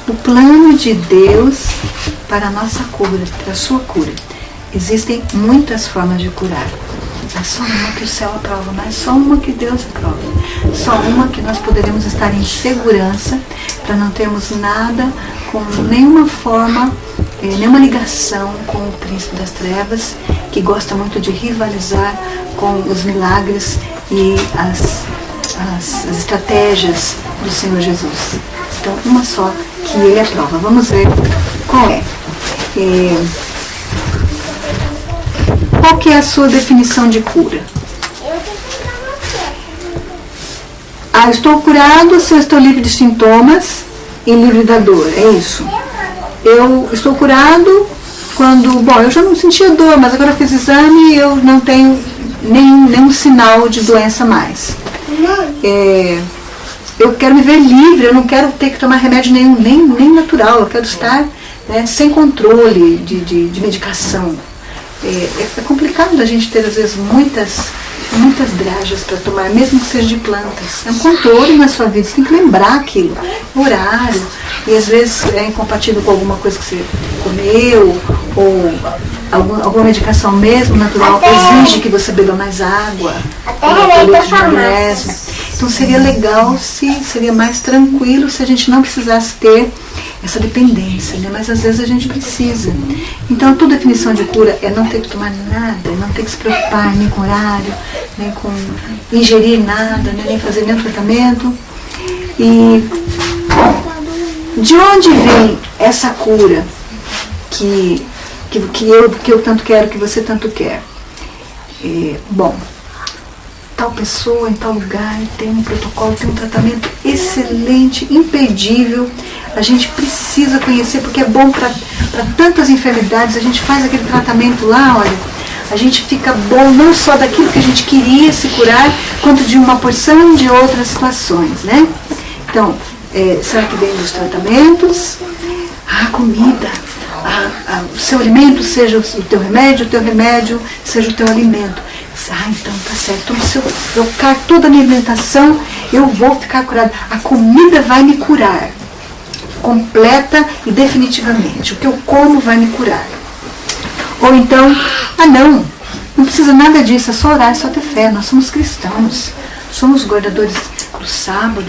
O plano de Deus para a nossa cura, para a sua cura. Existem muitas formas de curar. Mas só uma que o céu aprova, mas só uma que Deus aprova. Só uma que nós poderemos estar em segurança para não termos nada com nenhuma forma, nenhuma ligação com o príncipe das trevas, que gosta muito de rivalizar com os milagres e as estratégias do Senhor Jesus. Então, uma só que ele aprova. Vamos ver qual é. Qual que é a sua definição de cura? Eu estou curado se eu estou livre de sintomas e livre da dor, é isso. Eu estou curado quando, eu já não sentia dor, mas agora eu fiz exame e eu não tenho nenhum sinal de doença mais. Eu quero me ver livre, eu não quero ter que tomar remédio nenhum, nem natural, eu quero estar sem controle de medicação. É complicado a gente ter, às vezes, muitas dragas para tomar, mesmo que seja de plantas. É um controle na sua vida, você tem que lembrar aquilo, horário, e às vezes é incompatível com alguma coisa que você comeu, ou alguma medicação mesmo natural exige que você beba mais água, de magnésio. Então seria legal, seria mais tranquilo se a gente não precisasse ter essa dependência, né? Mas às vezes a gente precisa. Então a tua definição de cura é não ter que tomar nada, não ter que se preocupar nem com horário, nem com ingerir nada, né? Nem fazer nenhum tratamento. E de onde vem essa cura que eu tanto quero, que você tanto quer? Tal pessoa em tal lugar tem um protocolo, tem um tratamento excelente, imperdível. A gente precisa conhecer porque é bom para tantas enfermidades. A gente faz aquele tratamento lá, olha, a gente fica bom não só daquilo que a gente queria se curar, quanto de uma porção de outras situações, né? Então, será que vem dos tratamentos? A comida, o seu alimento seja o teu remédio seja o teu alimento. Então tá certo. Então, se eu trocar toda a minha alimentação, eu vou ficar curada. A comida vai me curar, completa e definitivamente. O que eu como vai me curar. Ou então, não precisa nada disso, é só orar, é só ter fé. Nós somos cristãos, somos guardadores do sábado,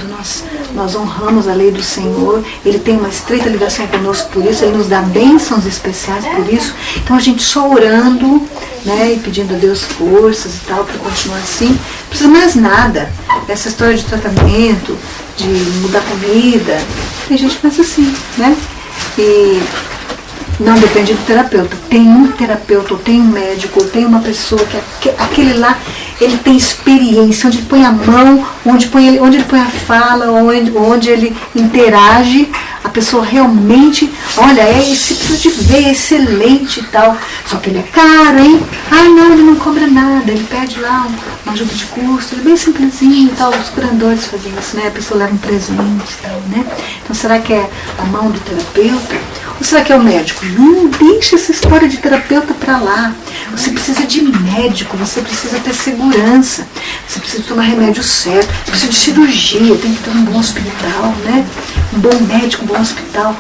nós honramos a lei do Senhor, Ele tem uma estreita ligação conosco por isso, Ele nos dá bênçãos especiais por isso. Então a gente só orando, né, e pedindo a Deus forças e tal, para continuar assim, não precisa mais nada. Essa história de tratamento, de mudar comida, tem gente que pensa assim, né? E não depende do terapeuta. Tem um terapeuta, ou tem um médico, ou tem uma pessoa que aquele lá, ele tem experiência, onde ele põe a mão, onde ele põe a fala, onde ele interage, a pessoa realmente, olha, você precisa de ver, é excelente e tal. Só que ele é caro, hein? Não, ele não cobra nada, ele pede lá uma ajuda de custo, ele é bem simplesinho e tal. Os curandores fazem isso, né? A pessoa leva um presente e tal, né? Então será que é a mão do terapeuta? Ou será que é o médico? Não deixa essa história de terapeuta para lá. Você precisa de médico, você precisa ter segurança, você precisa tomar remédio certo, você precisa de cirurgia, tem que ter um bom hospital, né? Um bom médico, um bom hospital.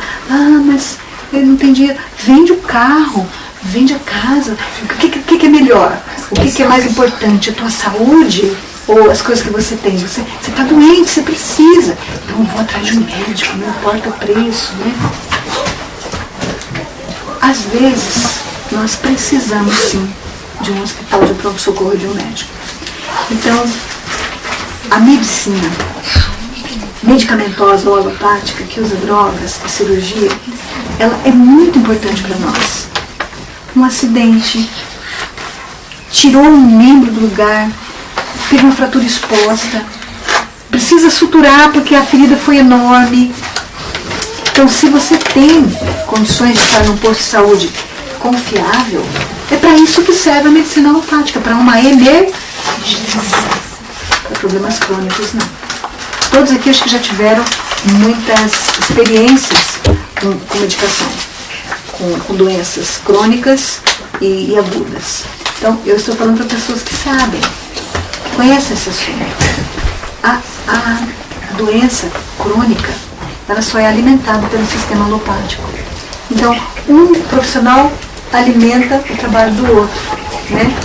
Mas ele não tem dinheiro. Vende o carro, vende a casa. O que é melhor? O que é mais importante? A tua saúde ou as coisas que você tem? Você está doente, você precisa. Então eu vou atrás de um médico, não importa o preço, né? Às vezes, nós precisamos sim de um hospital de pronto-socorro, de um médico. Então, a medicina medicamentosa ou alopática, que usa drogas, a cirurgia, ela é muito importante para nós. Um acidente, tirou um membro do lugar, teve uma fratura exposta, precisa suturar porque a ferida foi enorme. Então, se você tem condições de estar num posto de saúde confiável, é para isso que serve a medicina alopática, para uma emergência. Para problemas crônicos, não. Todos aqui acho que já tiveram muitas experiências com medicação, com doenças crônicas e agudas. Então, eu estou falando para pessoas que sabem, que conhecem esse assunto. A doença crônica, ela só é alimentada pelo sistema alopático. Então, um profissional alimenta o trabalho do outro, né?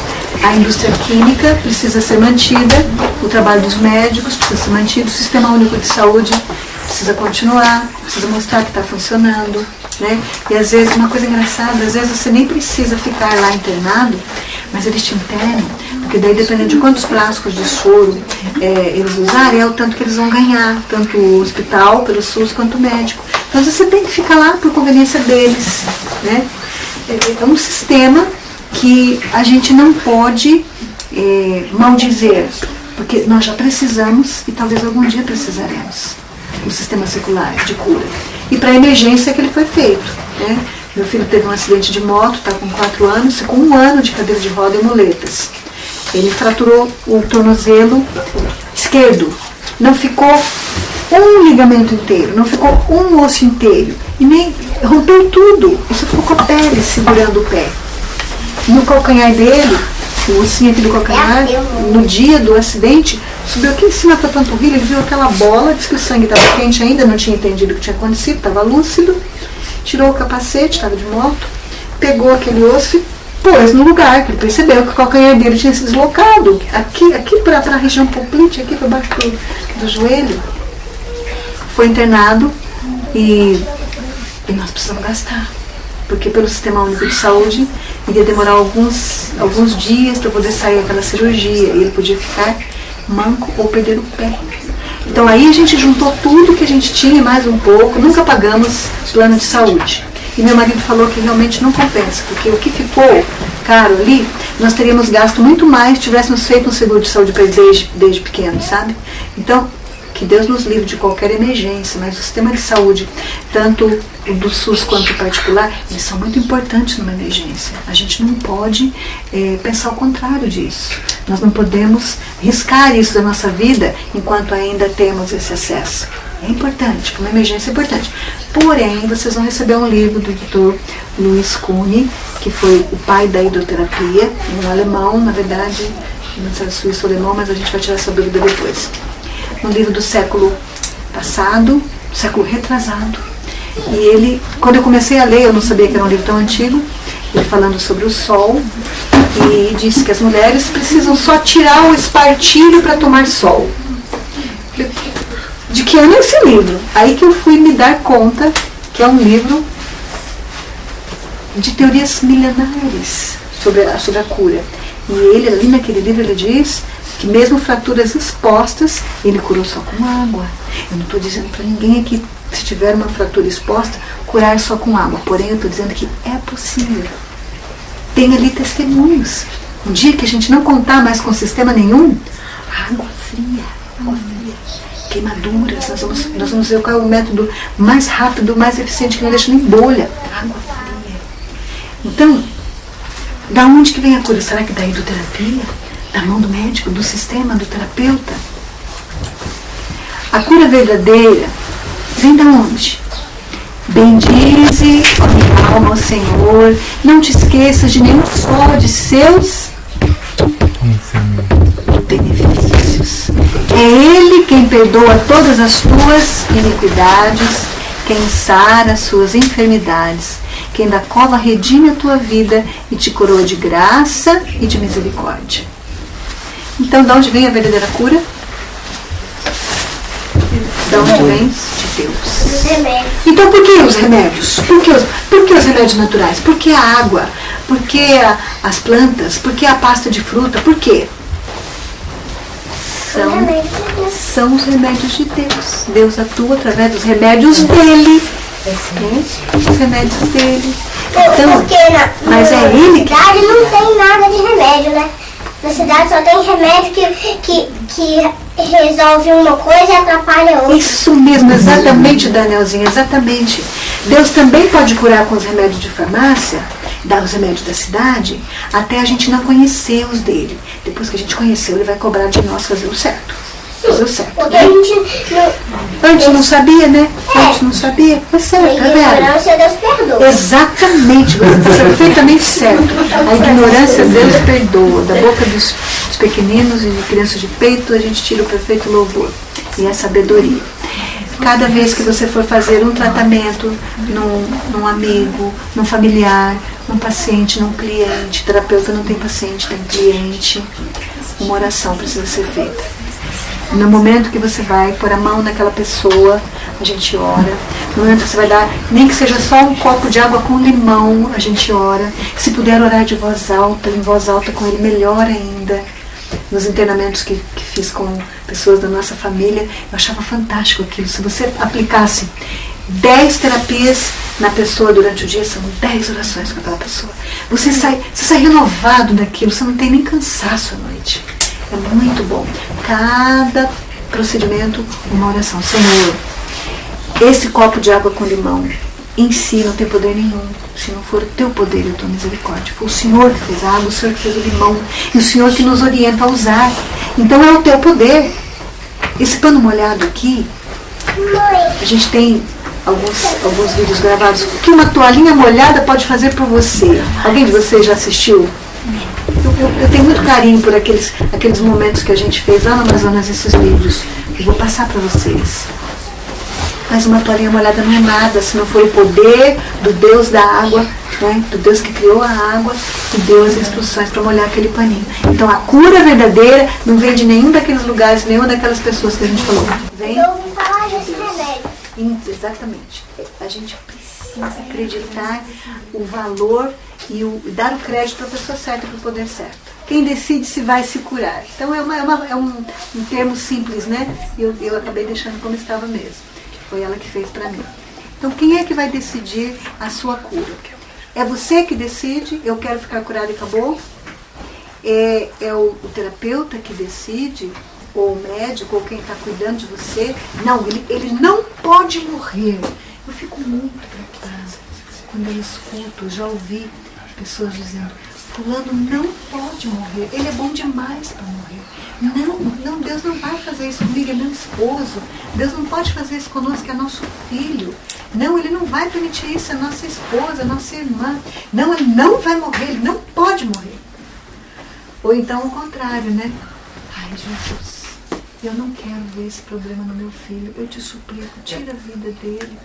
A indústria química precisa ser mantida, o trabalho dos médicos precisa ser mantido, o Sistema Único de Saúde precisa continuar, precisa mostrar que está funcionando, né? E às vezes, uma coisa engraçada, às vezes você nem precisa ficar lá internado, mas eles te internam, porque daí dependendo de quantos frascos de soro eles usarem, é o tanto que eles vão ganhar, tanto o hospital, pelo SUS, quanto o médico. Então você tem que ficar lá por conveniência deles, né? É um sistema que a gente não pode maldizer, porque nós já precisamos e talvez algum dia precisaremos do sistema secular de cura. E para a emergência que ele foi feito, né? Meu filho teve um acidente de moto, está com 4 anos, ficou 1 ano de cadeira de roda e muletas. Ele fraturou o tornozelo esquerdo, não ficou um ligamento inteiro, não ficou um osso inteiro, e nem rompeu tudo, isso ficou com a pele segurando o pé. No calcanhar dele, o ossinho aqui do calcanhar, no dia do acidente, subiu aqui em cima para a panturrilha, ele viu aquela bola, disse que o sangue estava quente ainda, não tinha entendido o que tinha acontecido, estava lúcido, tirou o capacete, estava de moto, pegou aquele osso e pôs no lugar, que ele percebeu que o calcanhar dele tinha se deslocado, aqui para a região poplite, aqui para baixo do joelho. Foi internado e nós precisamos gastar, porque pelo Sistema Único de Saúde iria demorar alguns dias para poder sair aquela cirurgia, e ele podia ficar manco ou perder o pé. Então aí a gente juntou tudo que a gente tinha, mais um pouco, nunca pagamos plano de saúde. E meu marido falou que realmente não compensa, porque o que ficou caro ali, nós teríamos gasto muito mais se tivéssemos feito um seguro de saúde para ele desde pequeno, sabe? Então, que Deus nos livre de qualquer emergência, mas o sistema de saúde, tanto o do SUS quanto o particular, eles são muito importantes numa emergência. A gente não pode pensar o contrário disso. Nós não podemos riscar isso da nossa vida enquanto ainda temos esse acesso. É importante, uma emergência é importante. Porém, vocês vão receber um livro do Dr. Louis Kuhn, que foi o pai da hidroterapia, um alemão, na verdade, não sei se é suíço ou alemão, mas a gente vai tirar essa dúvida depois. Um livro do século passado, século retrasado. E ele, quando eu comecei a ler, eu não sabia que era um livro tão antigo, ele falando sobre o sol, e disse que as mulheres precisam só tirar o espartilho para tomar sol. De que ano é esse livro? Aí que eu fui me dar conta que é um livro de teorias milenares sobre a cura. E ele, ali naquele livro, ele diz que mesmo fraturas expostas, ele curou só com água. Eu não estou dizendo para ninguém aqui, se tiver uma fratura exposta, curar só com água. Porém, eu estou dizendo que é possível. Tem ali testemunhos. Um dia que a gente não contar mais com sistema nenhum, água fria, queimaduras, nós vamos ver qual é o método mais rápido, mais eficiente, que não deixa nem bolha. Água fria. Então, da onde que vem a cura? Será que da hidroterapia? Da mão do médico, do sistema, do terapeuta? A cura verdadeira vem da onde? Bendize, ó minha alma, ó Senhor, não te esqueças de nenhum só de seus benefícios. É Ele quem perdoa todas as tuas iniquidades, quem sara as suas enfermidades, quem da cova redime a tua vida e te coroa de graça e de misericórdia. Então, de onde vem a verdadeira cura? De onde vem? De Deus. Os remédios. Então, por que os remédios? Por que os remédios naturais? Por que a água? Por que as plantas? Por que a pasta de fruta? Por quê? São os remédios de Deus. Deus atua através dos remédios dele. Os remédios dele. Então, porque mas é ele que... Na cidade não tem nada de remédio, né? Na cidade só tem remédio que resolve uma coisa e atrapalha outra. Isso mesmo, exatamente, Danielzinho, exatamente. Deus também pode curar com os remédios de farmácia, dar os remédios da cidade, até a gente não conhecer os dele. Depois que a gente conheceu, ele vai cobrar de nós fazer o certo. deu certo. Porque a gente não... Antes não sabia, né? Antes não sabia. Foi certo, tá vendo? ignorância, Deus perdoa. Exatamente, você está perfeitamente certo. A ignorância Deus perdoa. Da boca dos pequeninos e de crianças de peito a gente tira o perfeito louvor. E a sabedoria. Cada vez que você for fazer um tratamento num amigo, num familiar, num paciente, num cliente, terapeuta não tem paciente, tem cliente, uma oração precisa ser feita. No momento que você vai pôr a mão naquela pessoa, a gente ora. No momento que você vai dar, nem que seja só um copo de água com limão, a gente ora. Se puder orar de voz alta, em voz alta com ele, melhor ainda. Nos internamentos que fiz com pessoas da nossa família, eu achava fantástico aquilo. Se você aplicasse 10 terapias na pessoa durante o dia, são 10 orações com aquela pessoa. Você sai renovado daquilo, você não tem nem cansaço à noite. É muito bom. Cada procedimento, uma oração. Senhor, esse copo de água com limão em si não tem poder nenhum. Se não for o teu poder e a tua misericórdia. Foi o Senhor que fez a água, o Senhor que fez o limão. E o Senhor que nos orienta a usar. Então é o teu poder. Esse pano molhado aqui, a gente tem alguns vídeos gravados. O que uma toalhinha molhada pode fazer por você? Alguém de vocês já assistiu? Eu tenho muito carinho por aqueles momentos que a gente fez lá no Amazonas, esses vídeos. Eu vou passar para vocês. Mas uma toalhinha molhada não é nada, se não for o poder do Deus da água, né? Do Deus que criou a água e deu as instruções para molhar aquele paninho. Então a cura verdadeira não vem de nenhum daqueles lugares, nenhuma daquelas pessoas que a gente falou. Vem. Eu ouvi falar desse remédio. Exatamente. A gente precisa acreditar o valor e dar o crédito para a pessoa certa, para o poder certo. Quem decide se vai se curar. Então é um termo simples, né? Eu acabei deixando como estava mesmo. Foi ela que fez para mim. Então, quem é que vai decidir a sua cura? É você que decide, eu quero ficar curada e acabou? É o terapeuta que decide, ou o médico, ou quem está cuidando de você? Não, ele não pode morrer. Eu fico muito preocupada quando eu escuto, já ouvi pessoas dizendo, fulano não pode morrer, ele é bom demais para morrer. Não, Deus não vai fazer isso comigo, é meu esposo. Deus não pode fazer isso conosco, é nosso filho. Não, ele não vai permitir isso, é nossa esposa, nossa irmã. Não, ele não vai morrer, ele não pode morrer. Ou então o contrário, né? Ai, Jesus, eu não quero ver esse problema no meu filho. Eu te suplico, tira a vida dele.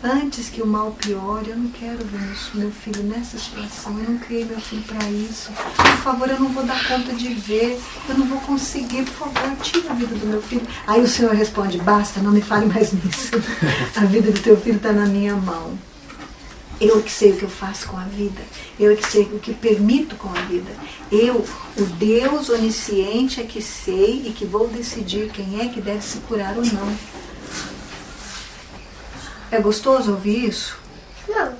Antes que o mal piore, eu não quero ver meu filho nessa situação. Eu não criei meu filho para isso. Por favor, eu não vou dar conta de ver. Eu não vou conseguir. Por favor, tira a vida do meu filho. Aí o Senhor responde, basta, não me fale mais nisso. A vida do teu filho está na minha mão. Eu que sei o que eu faço com a vida. Eu que sei o que permito com a vida. Eu, o Deus onisciente, é que sei e que vou decidir quem é que deve se curar ou não. É gostoso ouvir isso? Não.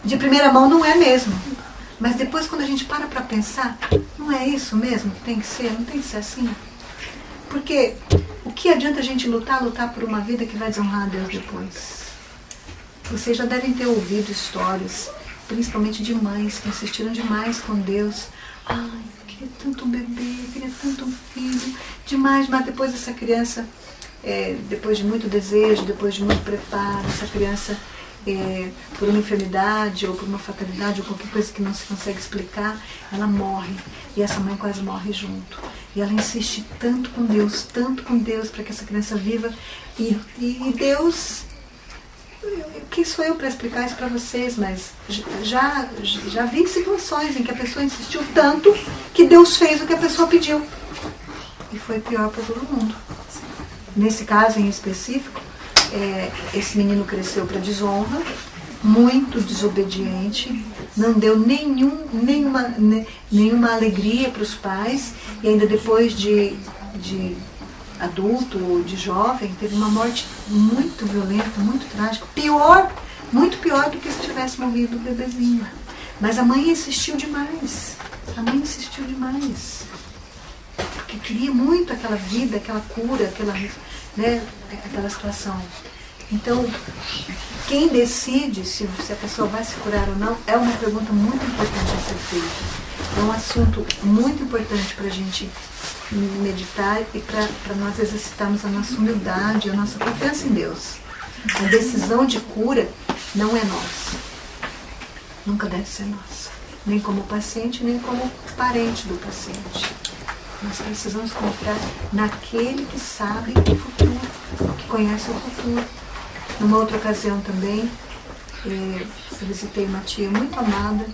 De primeira mão não é mesmo. Mas depois quando a gente para pensar, não é isso mesmo que tem que ser? Não tem que ser assim? Porque o que adianta a gente lutar por uma vida que vai desonrar a Deus depois? Vocês já devem ter ouvido histórias, principalmente de mães que insistiram demais com Deus. Ai, eu queria tanto um bebê, eu queria tanto um filho, demais, mas depois essa criança... depois de muito desejo, depois de muito preparo, essa criança, por uma enfermidade ou por uma fatalidade ou qualquer coisa que não se consegue explicar, ela morre. E essa mãe quase morre junto. E ela insiste tanto com Deus, para que essa criança viva. E Deus, quem sou eu para explicar isso para vocês? Mas já vi situações em que a pessoa insistiu tanto que Deus fez o que a pessoa pediu. E foi pior para todo mundo. Nesse caso em específico, esse menino cresceu para desonra, muito desobediente, não deu nenhuma alegria para os pais, e ainda depois de adulto ou de jovem, teve uma morte muito violenta, muito trágica, muito pior do que se tivesse morrido o bebezinho. Mas a mãe insistiu demais, porque queria muito aquela vida, aquela cura, aquela situação. Então, quem decide se a pessoa vai se curar ou não, é uma pergunta muito importante a ser feita. É um assunto muito importante para a gente meditar e para nós exercitarmos a nossa humildade, a nossa confiança em Deus. A decisão de cura não é nossa. Nunca deve ser nossa. Nem como paciente, nem como parente do paciente. Nós precisamos confiar naquele que sabe o futuro, que conhece o futuro. Numa outra ocasião também, eu visitei uma tia muito amada,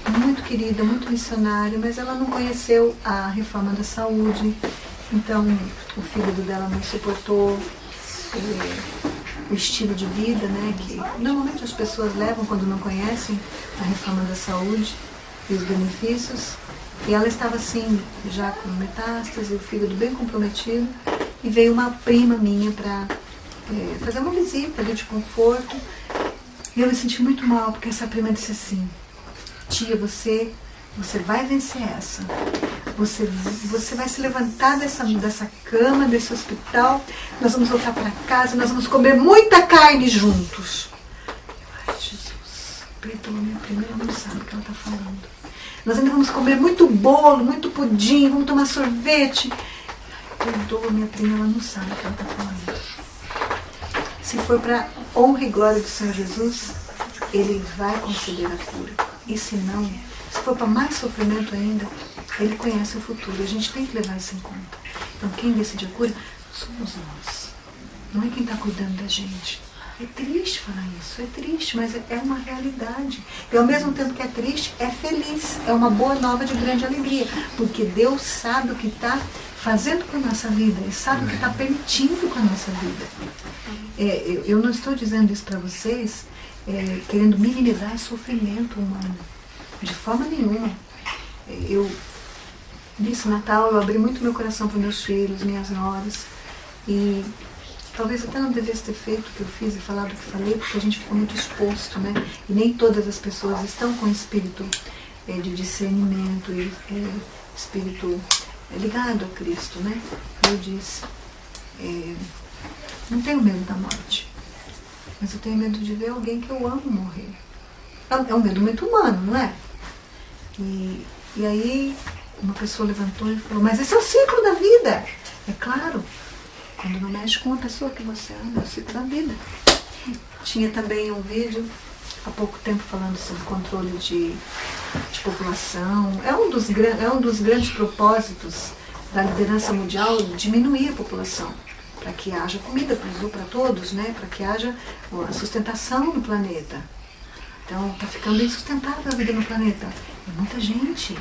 muito querida, muito missionária, mas ela não conheceu a reforma da saúde. Então, o fígado dela não suportou o estilo de vida, né, que normalmente as pessoas levam quando não conhecem a reforma da saúde e os benefícios. E ela estava assim, já com metástase, o fígado bem comprometido, e veio uma prima minha para fazer uma visita ali de conforto. E eu me senti muito mal, porque essa prima disse assim: tia, você vai vencer essa. Você vai se levantar dessa cama, desse hospital, nós vamos voltar para casa, nós vamos comer muita carne juntos. Ai, Jesus, perdoa minha prima, ela não sabe o que ela está falando. Nós ainda vamos comer muito bolo, muito pudim, vamos tomar sorvete. Ai, perdoa minha prima, ela não sabe o que ela está falando. Se for para honra e glória do Senhor Jesus, Ele vai conceder a cura. E se não, se for para mais sofrimento ainda, Ele conhece o futuro. A gente tem que levar isso em conta. Então, quem decide a cura somos nós. Não é quem está cuidando da gente. É triste falar isso, é triste, mas é uma realidade. E ao mesmo tempo que é triste, é feliz. É uma boa nova de grande alegria. Porque Deus sabe o que está fazendo com a nossa vida. Ele sabe o que está permitindo com a nossa vida. Eu não estou dizendo isso para vocês querendo minimizar o sofrimento humano. De forma nenhuma. Nesse Natal eu abri muito meu coração para meus filhos, minhas noras. E talvez até não devesse ter feito o que eu fiz e falado o que falei, porque a gente ficou muito exposto, né? E nem todas as pessoas estão com espírito de discernimento, espírito ligado a Cristo, né? Eu disse, não tenho medo da morte, mas eu tenho medo de ver alguém que eu amo morrer. É um medo muito humano, não é? E aí uma pessoa levantou e falou: mas esse é o ciclo da vida. É claro, quando não mexe com uma pessoa que você ama, é o ciclo da vida. Tinha também um vídeo há pouco tempo falando sobre controle de população. É um dos grandes propósitos da liderança mundial, diminuir a população, para que haja comida para todos, né? Para que haja a sustentação no planeta. Então, está ficando insustentável a vida no planeta. É muita gente.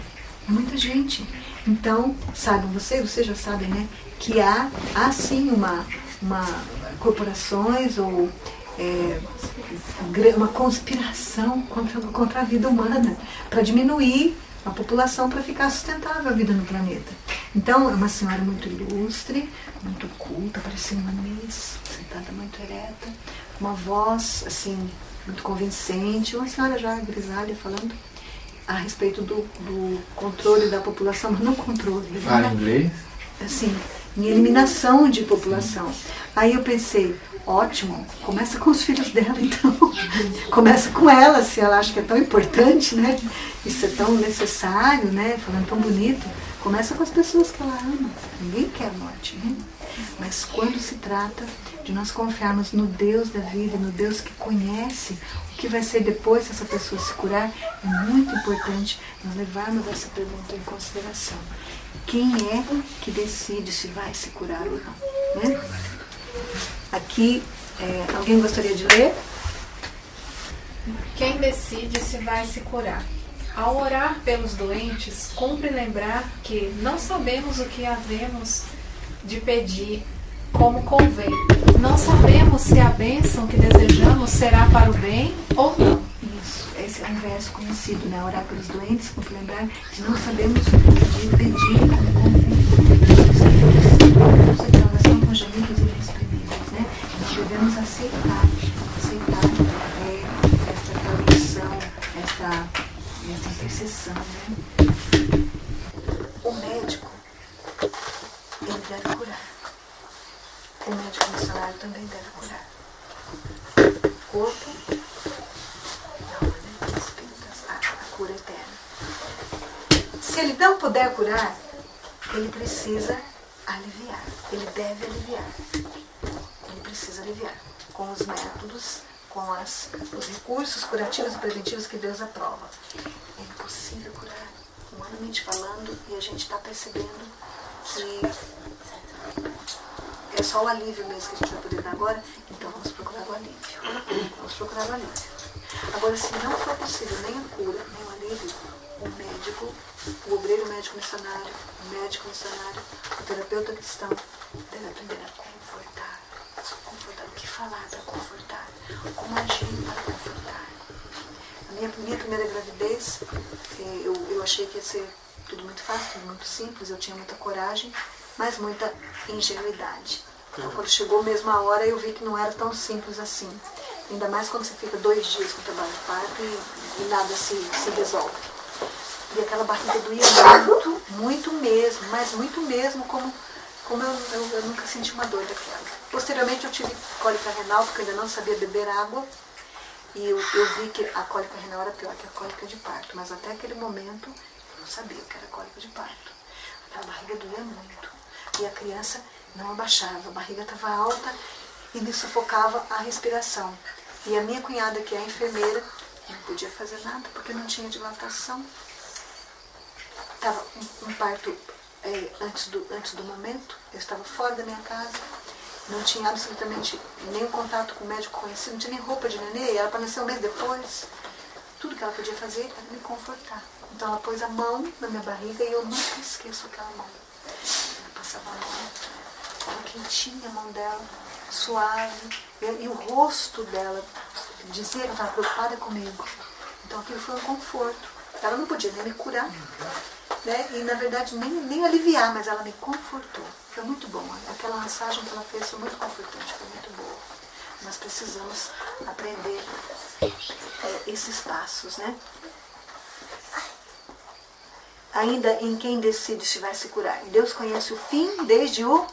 É muita gente. Então, sabem vocês já sabem, né? Que há sim corporações ou uma conspiração contra a vida humana para diminuir a população para ficar sustentável a vida no planeta. Então, é uma senhora muito ilustre, muito culta, parecia uma miss, sentada muito ereta, uma voz, assim, muito convincente, uma senhora já grisalha falando a respeito do controle da população, mas não controle. Fala inglês? Assim, em eliminação de população. Aí eu pensei, ótimo, começa com os filhos dela então. Começa com ela, se ela acha que é tão importante, né? Isso é tão necessário, né? Falando tão bonito. Começa com as pessoas que ela ama. Ninguém quer morte, né? Mas quando se trata de nós confiarmos no Deus da vida, no Deus que conhece o que vai ser depois se essa pessoa se curar, é muito importante nós levarmos essa pergunta em consideração. Quem é que decide se vai se curar ou não? Né? Aqui, alguém gostaria de ler? Quem decide se vai se curar? Ao orar pelos doentes, cumpre lembrar que não sabemos o que havemos de pedir como convém. Não sabemos se a bênção que desejamos será para o bem ou não. Isso, esse é um verso conhecido, né? Orar pelos doentes, cumpre lembrar que não sabemos o que pedir como convém. Nossa oração congênitas e inexprimíveis, né? Nós devemos aceitar esta tradução, esta intercessão, né? O médico, ele deve curar. O médico missionário também deve curar. O corpo, não, né? Espírito, a cura eterna. Se ele não puder curar, ele precisa aliviar, ele deve aliviar. Ele precisa aliviar com os métodos, com os recursos curativos e preventivos que Deus aprova. É impossível curar, humanamente falando, e a gente está percebendo que é só o alívio mesmo que a gente vai poder dar agora. Então vamos procurar o alívio. Vamos procurar o alívio. Agora, se não for possível nem a cura, nem o alívio, o médico, o obreiro médico missionário, o médico missionário, o terapeuta cristão deve aprender a confortar. Confortar, o que falar para confortar, como agir para confortar. A minha primeira gravidez, eu achei que ia ser tudo muito fácil, tudo muito simples, eu tinha muita coragem, mas muita ingenuidade. Então, quando chegou mesmo a hora, eu vi que não era tão simples assim. Ainda mais quando você fica 2 dias com o trabalho de parto e nada se resolve. E aquela barriga doía muito, muito mesmo, mas muito mesmo, como eu nunca senti uma dor daquela. Posteriormente eu tive cólica renal, porque eu ainda não sabia beber água, e eu vi que a cólica renal era pior que a cólica de parto, mas até aquele momento eu não sabia que era cólica de parto. Aquela barriga doía muito, e a criança não abaixava, a barriga estava alta e me sufocava a respiração. E a minha cunhada, que é enfermeira, não podia fazer nada, porque não tinha dilatação. Estava um parto antes do momento, eu estava fora da minha casa, não tinha absolutamente nenhum contato com o médico conhecido, não tinha nem roupa de nenê, ela apareceu um mês depois. Tudo que ela podia fazer era me confortar. Então ela pôs a mão na minha barriga e eu nunca esqueço aquela mão. Ela passava a mão, estava quentinha a mão dela, suave, e o rosto dela dizia que ela estava preocupada comigo. Então aquilo foi um conforto. Ela não podia nem me curar, né? E na verdade nem aliviar, mas ela me confortou. Foi muito bom. Aquela massagem que ela fez foi muito confortante, foi muito boa. Nós precisamos aprender esses passos, né? Ainda em quem decide se vai se curar. Deus conhece o fim desde o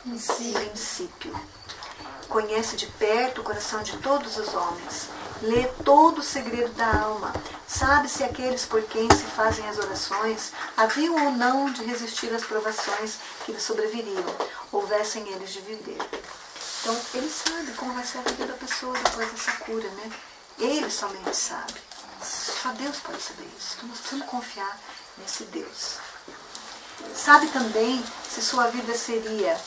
princípio. Conhece de perto o coração de todos os homens. Lê todo o segredo da alma. Sabe se aqueles por quem se fazem as orações haviam ou não de resistir às provações que lhes sobreviriam, houvessem eles de viver. Então, ele sabe como vai ser a vida da pessoa depois dessa cura, né? Ele somente sabe. Só Deus pode saber isso. Então, nós precisamos confiar nesse Deus. Sabe também se sua vida seria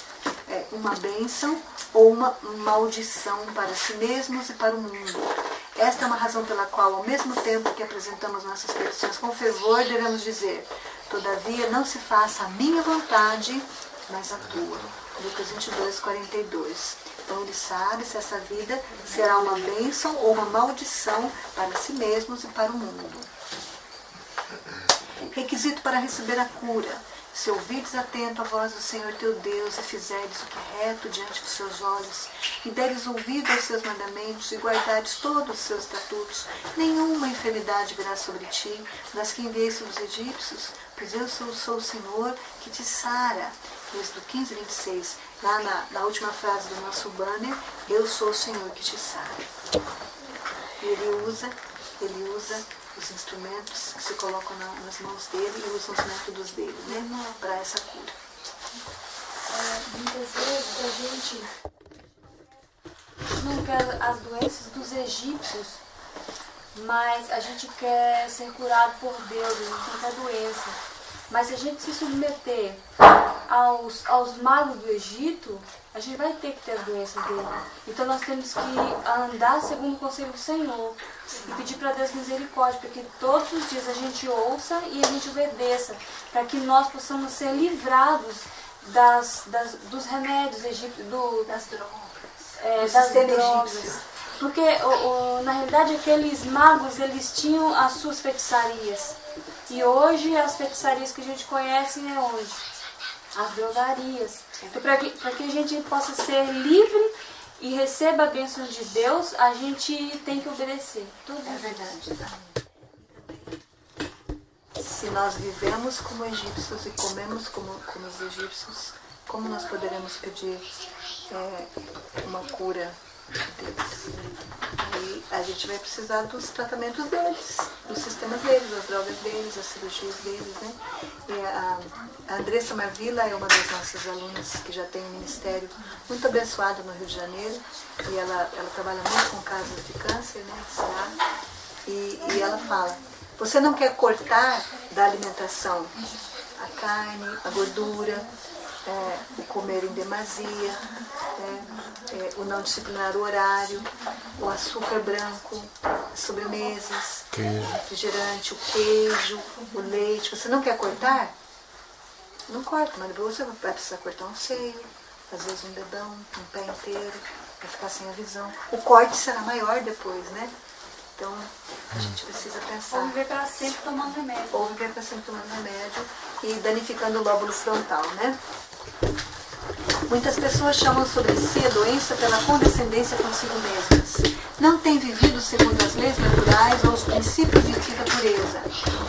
uma bênção ou uma maldição para si mesmos e para o mundo. Esta é uma razão pela qual, ao mesmo tempo que apresentamos nossas petições com fervor, devemos dizer: todavia não se faça a minha vontade, mas a tua. Lucas 22, 42. Então ele sabe se essa vida será uma bênção ou uma maldição para si mesmos e para o mundo. Requisito para receber a cura: se ouvides atento a voz do Senhor teu Deus e fizerdes o que é reto diante dos seus olhos, e deres ouvido aos seus mandamentos e guardares todos os seus estatutos, nenhuma enfermidade virá sobre ti, das que enviei sobre os egípcios, pois eu sou o Senhor que te sara. Êxodo 15, 26. Lá na última frase do nosso banner, eu sou o Senhor que te sara. E ele usa os instrumentos que se colocam nas mãos dele e usa os métodos dele, né, para essa cura. Muitas vezes a gente não quer as doenças dos egípcios, mas a gente quer ser curado por Deus, a gente não quer doença. Mas se a gente se submeter aos magos do Egito, a gente vai ter que ter as doenças dele. Então nós temos que andar segundo o conselho do Senhor e pedir para Deus misericórdia, para que todos os dias a gente ouça e a gente obedeça, para que nós possamos ser livrados dos remédios egípcios, das drogas. Porque na realidade aqueles magos, eles tinham as suas feitiçarias. E hoje as feitiçarias que a gente conhece é onde? As drogarias. Então, para que a gente possa ser livre e receba a bênção de Deus, a gente tem que obedecer. Tudo é verdade. Se nós vivemos como egípcios e comemos como os egípcios, como nós poderemos pedir uma cura de Deus? E a gente vai precisar dos tratamentos deles, dos sistemas deles, das drogas deles, das cirurgias deles, né? E a Andressa Marvila é uma das nossas alunas que já tem um ministério muito abençoado no Rio de Janeiro. E ela trabalha muito com casos de câncer, né? E ela fala, você não quer cortar da alimentação a carne, a gordura, o comer em demasia, o não disciplinar o horário, o açúcar branco, as sobremesas, o refrigerante, o queijo, o leite. Você não quer cortar? Não corta, mas depois você vai precisar cortar um seio, às vezes um dedão, um pé inteiro, para ficar sem a visão. O corte será maior depois, né? Então, a gente precisa pensar. Ou viver para sempre tomando remédio. Ou viver para sempre tomando remédio e danificando o lóbulo frontal, né? Muitas pessoas chamam sobre si a doença pela condescendência consigo mesmas. Não têm vivido segundo as leis naturais ou os princípios de vida pureza.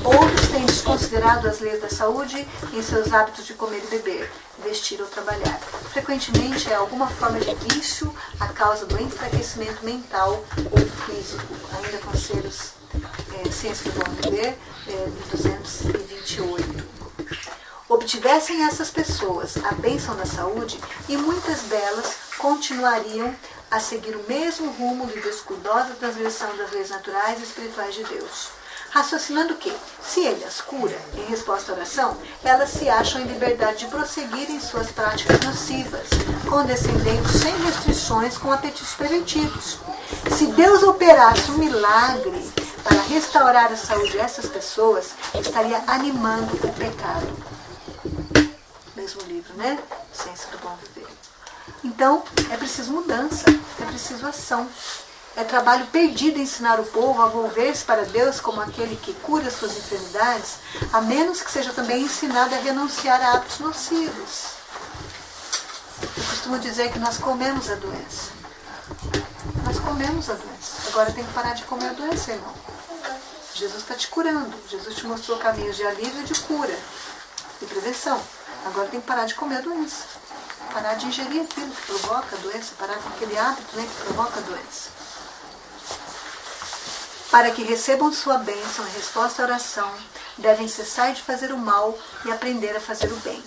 Outros têm desconsiderado as leis da saúde em seus hábitos de comer e beber, vestir ou trabalhar. Frequentemente é alguma forma de vício a causa do enfraquecimento mental ou físico. Ainda conselhos Ciência do Bom Viver, 1228. Obtivessem essas pessoas a bênção da saúde e muitas delas continuariam a seguir o mesmo rumo de descuidosa transgressão das leis naturais e espirituais de Deus. Raciocinando que, se Ele as cura, em resposta à oração, elas se acham em liberdade de prosseguir em suas práticas nocivas, condescendendo sem restrições com apetites preventivos. Se Deus operasse um milagre para restaurar a saúde dessas pessoas, estaria animando o pecado. Mesmo livro, né? Ciência do Bom Viver. Então, é preciso mudança, é preciso ação. É trabalho perdido ensinar o povo a volver-se para Deus como aquele que cura suas enfermidades, a menos que seja também ensinado a renunciar a hábitos nocivos. Eu costumo dizer que nós comemos a doença. Nós comemos a doença. Agora tem que parar de comer a doença, irmão. Jesus está te curando. Jesus te mostrou caminhos de alívio e de cura, de prevenção. Agora tem que parar de comer a doença. Parar de ingerir aquilo que provoca a doença, parar com aquele hábito, né, que provoca a doença. Para que recebam sua bênção em resposta à oração, devem cessar de fazer o mal e aprender a fazer o bem.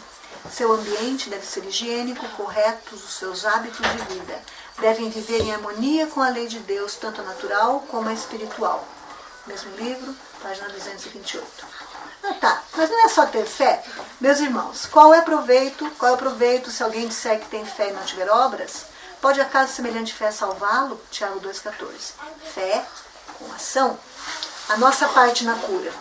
Seu ambiente deve ser higiênico, corretos os seus hábitos de vida. Devem viver em harmonia com a lei de Deus, tanto a natural como a espiritual. Mesmo livro, página 228. Tá, mas não é só ter fé? Meus irmãos, qual é o proveito se alguém disser que tem fé e não tiver obras? Pode acaso semelhante fé salvá-lo? Tiago 2,14. Fé com ação. A nossa parte na cura.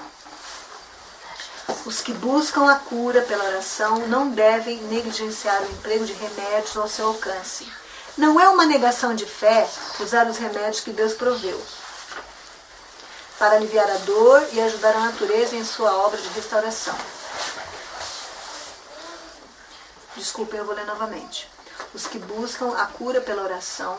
Os que buscam a cura pela oração não devem negligenciar o emprego de remédios ao seu alcance. Não é uma negação de fé usar os remédios que Deus proveu para aliviar a dor e ajudar a natureza em sua obra de restauração. Desculpem, eu vou ler novamente. Os que buscam a cura pela oração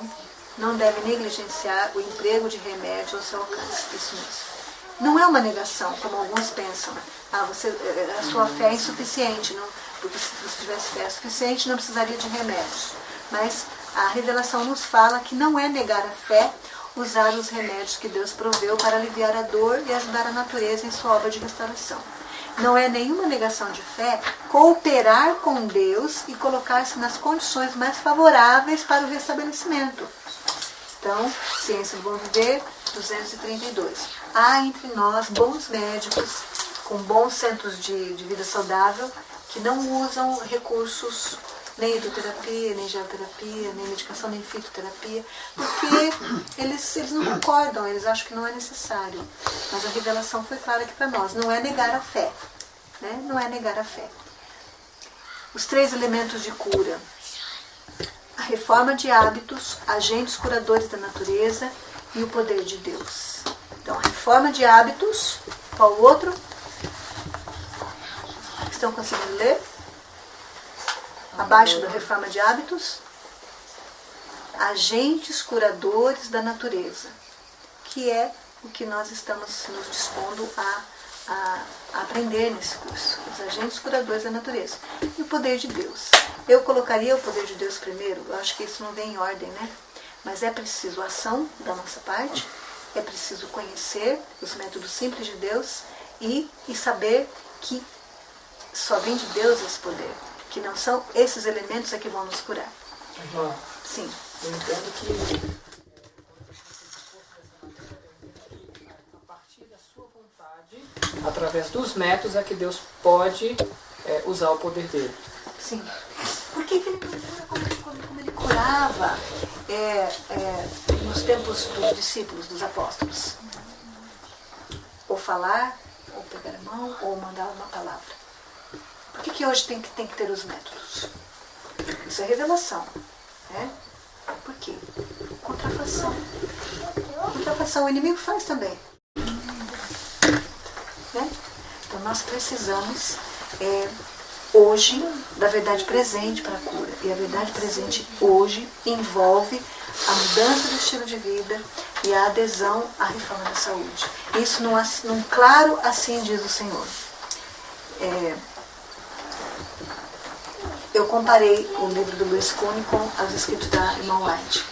não devem negligenciar o emprego de remédios ao seu alcance. Isso mesmo. Não é uma negação, como alguns pensam. A sua fé é insuficiente, não? Porque se você tivesse fé suficiente, não precisaria de remédios. Mas a revelação nos fala que não é negar a fé usar os remédios que Deus proveu para aliviar a dor e ajudar a natureza em sua obra de restauração. Não é nenhuma negação de fé cooperar com Deus e colocar-se nas condições mais favoráveis para o restabelecimento. Então, Ciência do Bom Viver, 232. Há entre nós bons médicos, com bons centros de vida saudável, que não usam recursos, nem hidroterapia, nem geoterapia, nem medicação, nem fitoterapia, porque eles não concordam, eles acham que não é necessário. Mas a revelação foi clara aqui para nós, não é negar a fé. Né? Não é negar a fé. Os 3 elementos de cura. A reforma de hábitos, agentes curadores da natureza e o poder de Deus. Então, a reforma de hábitos, qual o outro? Estão conseguindo ler? Abaixo da reforma de hábitos, agentes curadores da natureza, que é o que nós estamos nos dispondo a aprender nesse curso, os agentes curadores da natureza. E o poder de Deus. Eu colocaria o poder de Deus primeiro, eu acho que isso não vem em ordem, né? Mas é preciso ação da nossa parte, é preciso conhecer os métodos simples de Deus e saber que só vem de Deus esse poder, que não são esses elementos que vão nos curar. Sim. Eu entendo que a partir da sua vontade, através dos métodos, é que Deus pode usar o poder dele. Sim. Por que ele como ele curava nos tempos dos discípulos, dos apóstolos? Ou falar, ou pegar a mão, ou mandar uma palavra. Por que hoje tem que ter os métodos? Isso é revelação. Né? Por quê? Contrafação. Contrafação o inimigo faz também. Né? Então nós precisamos hoje da verdade presente para a cura. E a verdade presente hoje envolve a mudança do estilo de vida e a adesão à reforma da saúde. Isso num claro assim diz o Senhor. Eu comparei o livro do Louis Kuhn com os escritos da irmã White.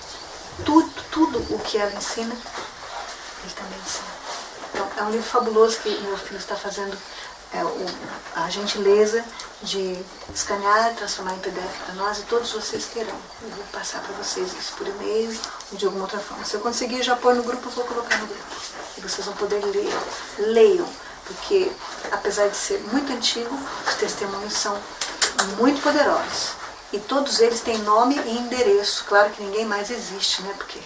Tudo o que ela ensina, ele também ensina. Então, é um livro fabuloso que meu filho está fazendo a gentileza de escanear, transformar em PDF para nós e todos vocês terão. Eu vou passar para vocês isso por e-mail ou de alguma outra forma. Se eu conseguir já pôr no grupo, eu vou colocar no grupo. E vocês vão poder ler. Leiam, porque apesar de ser muito antigo, os testemunhos são muito poderosos. E todos eles têm nome e endereço. Claro que ninguém mais existe, né? Porque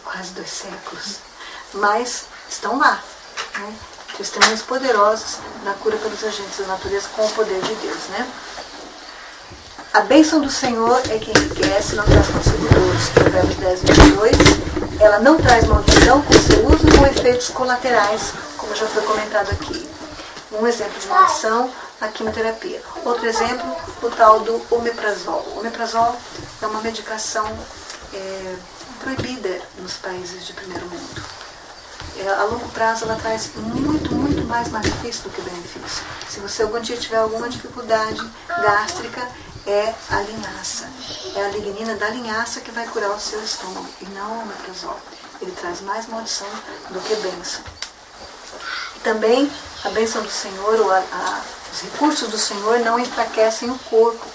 quase 2 séculos. Mas estão lá, né? Testemunhos poderosos na cura pelos agentes da natureza com o poder de Deus, né? A bênção do Senhor é que enriquece, não traz consigo dores. Provérbios 10, 22. Ela não traz maldição com seu uso com efeitos colaterais, como já foi comentado aqui. Um exemplo de maldição, a quimioterapia. Outro exemplo, o tal do omeprazol. O omeprazol é uma medicação proibida nos países de primeiro mundo. A longo prazo ela traz muito, muito mais malefício do que benefício. Se você algum dia tiver alguma dificuldade gástrica, é a linhaça. É a lignina da linhaça que vai curar o seu estômago e não o omeprazol. Ele traz mais maldição do que bênção. E também a bênção do Senhor, os recursos do Senhor não enfraquecem o corpo.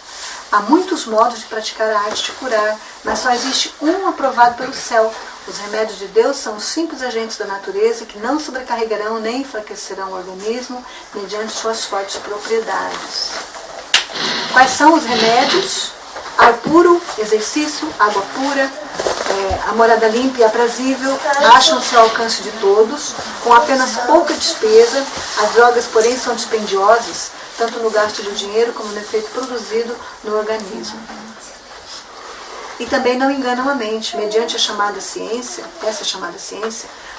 Há muitos modos de praticar a arte de curar, mas só existe um aprovado pelo céu. Os remédios de Deus são os simples agentes da natureza que não sobrecarregarão nem enfraquecerão o organismo mediante suas fortes propriedades. Quais são os remédios? Ar puro, exercício, água pura, a morada limpa e aprazível acham-se ao alcance de todos, com apenas pouca despesa. As drogas, porém, são dispendiosas, tanto no gasto de dinheiro como no efeito produzido no organismo. E também não enganam a mente. Mediante essa chamada ciência,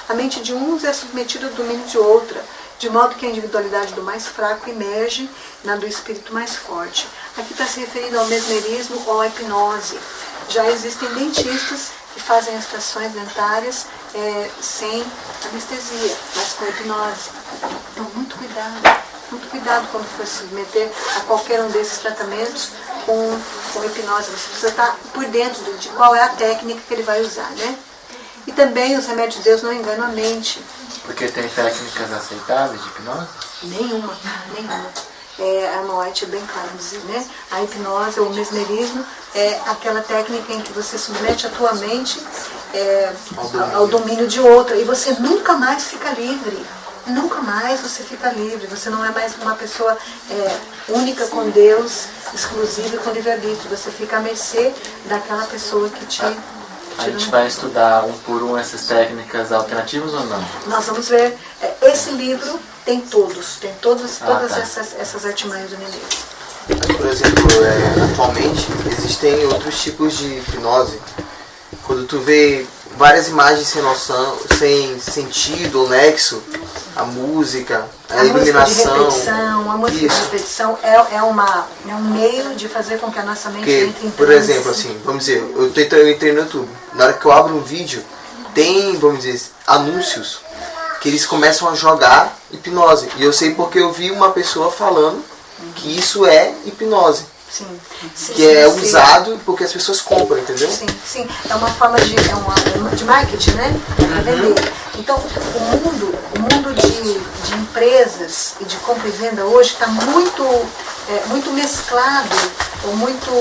a mente de uns é submetida ao domínio de outra, de modo que a individualidade do mais fraco emerge na do espírito mais forte. Aqui está se referindo ao mesmerismo ou à hipnose. Já existem dentistas que fazem extrações dentárias sem anestesia, mas com hipnose. Então, muito cuidado quando for se submeter a qualquer um desses tratamentos com hipnose. Você precisa estar por dentro de qual é a técnica que ele vai usar, né? E também os remédios de Deus não enganam a mente. Porque tem técnicas aceitáveis de hipnose? Nenhuma. A Moite é bem claro dizer, né? A hipnose ou o mesmerismo é aquela técnica em que você submete a tua mente ao domínio de outra e você nunca mais fica livre. Nunca mais você fica livre. Você não é mais uma pessoa única com Deus, exclusiva e com livre-arbítrio. Você fica à mercê daquela pessoa que te... A gente vai estudar um por um essas técnicas alternativas ou não? Nós vamos ver. Esse livro tem todas essas artimanhas do inimigo. Por exemplo, atualmente existem outros tipos de hipnose. Quando tu vê várias imagens sem noção, sem sentido ou nexo, a música, a iluminação. A música de repetição é um meio de fazer com que a nossa mente entre em transe. Por exemplo, assim, vamos dizer, eu entrei no YouTube. Na hora que eu abro um vídeo, tem, vamos dizer, anúncios que eles começam a jogar hipnose. E eu sei porque eu vi uma pessoa falando que isso é hipnose. Sim. Que é usado porque as pessoas compram, entendeu? Sim, sim. É uma forma de marketing, né? Para vender. Então, o mundo de empresas e de compra e venda hoje está muito mesclado, ou muito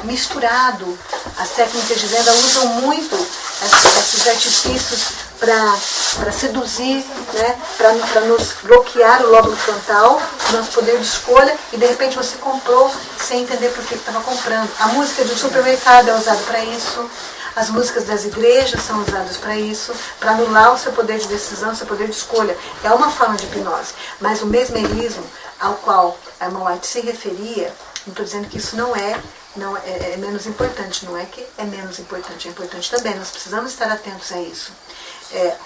misturado. As técnicas de venda usam muito esses artifícios para seduzir, né? Para nos bloquear o lóbulo frontal, o nosso poder de escolha, e de repente você comprou sem entender por que estava comprando. A música de um supermercado é usada para isso, as músicas das igrejas são usadas para isso, para anular o seu poder de decisão, o seu poder de escolha. É uma forma de hipnose, mas o mesmerismo ao qual a irmã White se referia, não estou dizendo que isso não é menos importante, não é que é menos importante, é importante também, nós precisamos estar atentos a isso.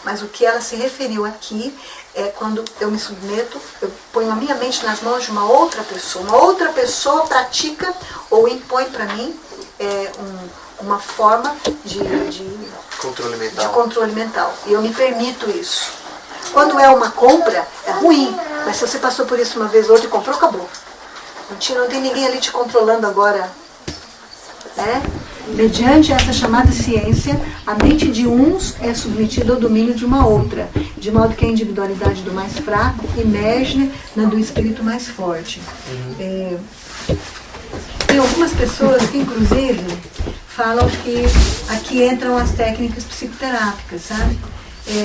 Mas o que ela se referiu aqui é quando eu me submeto, eu ponho a minha mente nas mãos de uma outra pessoa pratica ou impõe para mim uma forma de controle mental. E eu me permito isso. Quando é uma compra, é ruim, mas se você passou por isso uma vez ou outra e comprou, acabou. Não tem ninguém ali te controlando agora. Mediante essa chamada ciência, a mente de uns é submetida ao domínio de uma outra, de modo que a individualidade do mais fraco emerge na do espírito mais forte. Tem algumas pessoas que, inclusive, falam que aqui entram as técnicas psicoterápicas, sabe?